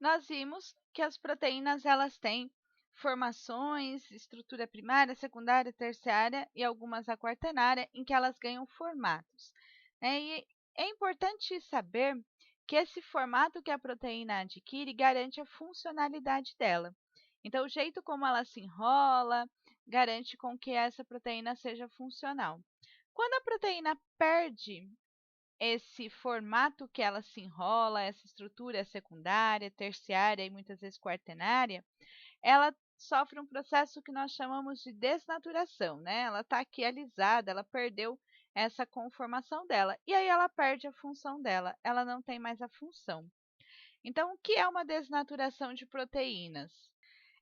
nós vimos que as proteínas elas têm formações, estrutura primária, secundária, terciária e algumas a quaternária, em que elas ganham formatos, né? E é importante saber que esse formato que a proteína adquire garante a funcionalidade dela. Então, o jeito como ela se enrola garante com que essa proteína seja funcional. Quando a proteína perde esse formato que ela se enrola, essa estrutura secundária, terciária e muitas vezes quaternária, ela sofre um processo que nós chamamos de desnaturação, né? Ela está aqui alisada, ela perdeu essa conformação dela e aí ela perde a função dela, ela não tem mais a função. Então, o que é uma desnaturação de proteínas?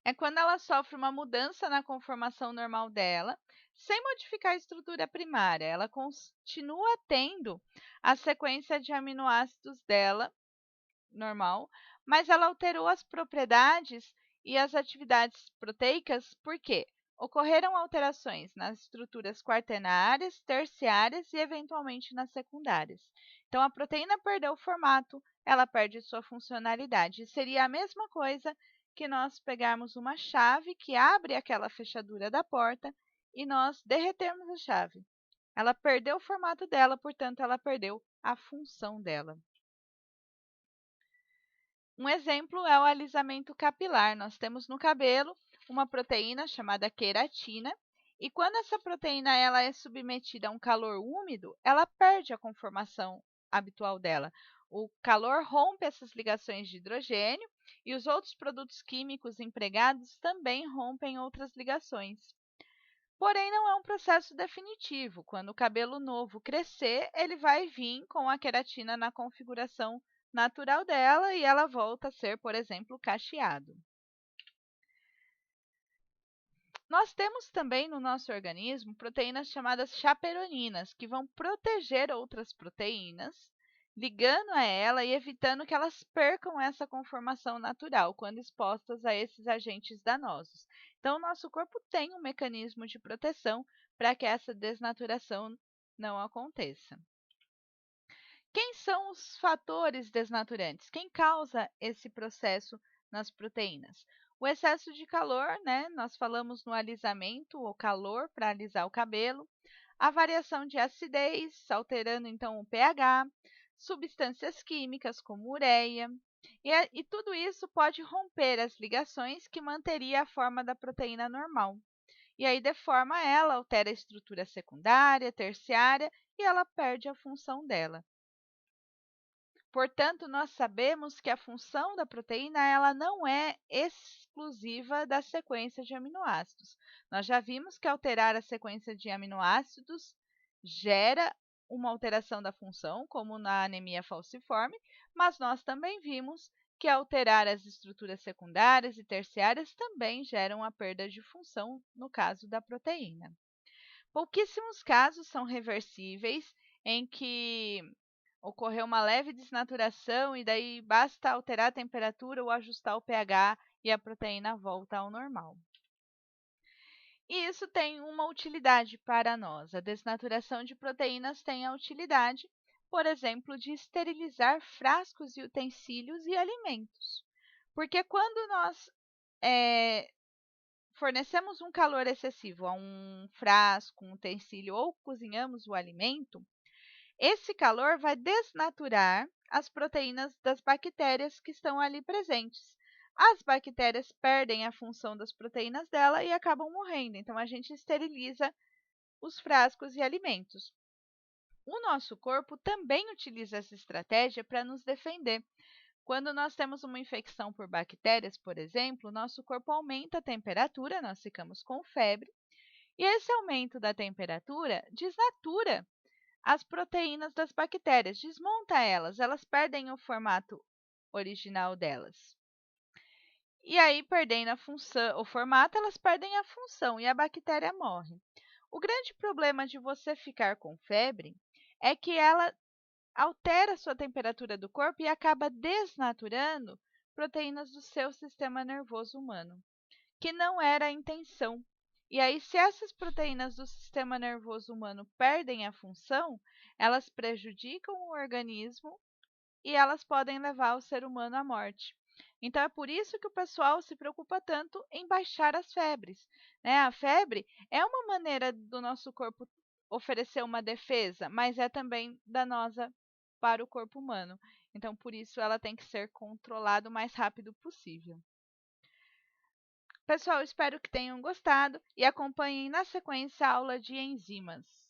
É quando ela sofre uma mudança na conformação normal dela, sem modificar a estrutura primária. Ela continua tendo a sequência de aminoácidos dela, normal, mas ela alterou as propriedades e as atividades proteicas, por quê? Ocorreram alterações nas estruturas quaternárias, terciárias e, eventualmente, nas secundárias. Então, a proteína perdeu o formato, ela perde sua funcionalidade. Seria a mesma coisa que nós pegarmos uma chave que abre aquela fechadura da porta e nós derretermos a chave. Ela perdeu o formato dela, portanto, ela perdeu a função dela. Um exemplo é o alisamento capilar. Nós temos no cabelo uma proteína chamada queratina, e quando essa proteína ela é submetida a um calor úmido, ela perde a conformação habitual dela. O calor rompe essas ligações de hidrogênio e os outros produtos químicos empregados também rompem outras ligações. Porém, não é um processo definitivo. Quando o cabelo novo crescer, ele vai vir com a queratina na configuração natural dela e ela volta a ser, por exemplo, cacheado. Nós temos também no nosso organismo proteínas chamadas chaperoninas, que vão proteger outras proteínas, ligando a ela e evitando que elas percam essa conformação natural quando expostas a esses agentes danosos. Então, o nosso corpo tem um mecanismo de proteção para que essa desnaturação não aconteça. Quem são os fatores desnaturantes? Quem causa esse processo nas proteínas? O excesso de calor, né? Nós falamos no alisamento, o calor para alisar o cabelo. A variação de acidez, alterando então o pH. Substâncias químicas, como ureia. E tudo isso pode romper as ligações que manteria a forma da proteína normal. E aí deforma ela, altera a estrutura secundária, terciária e ela perde a função dela. Portanto, nós sabemos que a função da proteína ela não é exclusiva da sequência de aminoácidos. Nós já vimos que alterar a sequência de aminoácidos gera uma alteração da função, como na anemia falciforme, mas nós também vimos que alterar as estruturas secundárias e terciárias também geram a perda de função no caso da proteína. Pouquíssimos casos são reversíveis em que ocorreu uma leve desnaturação e daí basta alterar a temperatura ou ajustar o pH e a proteína volta ao normal. E isso tem uma utilidade para nós. A desnaturação de proteínas tem a utilidade, por exemplo, de esterilizar frascos e utensílios e alimentos. Porque quando nós fornecemos um calor excessivo a um frasco, um utensílio ou cozinhamos o alimento, esse calor vai desnaturar as proteínas das bactérias que estão ali presentes. As bactérias perdem a função das proteínas dela e acabam morrendo. Então, a gente esteriliza os frascos e alimentos. O nosso corpo também utiliza essa estratégia para nos defender. Quando nós temos uma infecção por bactérias, por exemplo, nosso corpo aumenta a temperatura, nós ficamos com febre, e esse aumento da temperatura desnatura as proteínas das bactérias, desmonta elas, elas perdem o formato original delas. E aí, perdendo a função, o formato, elas perdem a função e a bactéria morre. O grande problema de você ficar com febre é que ela altera a sua temperatura do corpo e acaba desnaturando proteínas do seu sistema nervoso humano, que não era a intenção. E aí, se essas proteínas do sistema nervoso humano perdem a função, elas prejudicam o organismo e elas podem levar o ser humano à morte. Então, é por isso que o pessoal se preocupa tanto em baixar as febres, né? A febre é uma maneira do nosso corpo oferecer uma defesa, mas é também danosa para o corpo humano. Então, por isso, ela tem que ser controlada o mais rápido possível. Pessoal, espero que tenham gostado e acompanhem na sequência a aula de enzimas.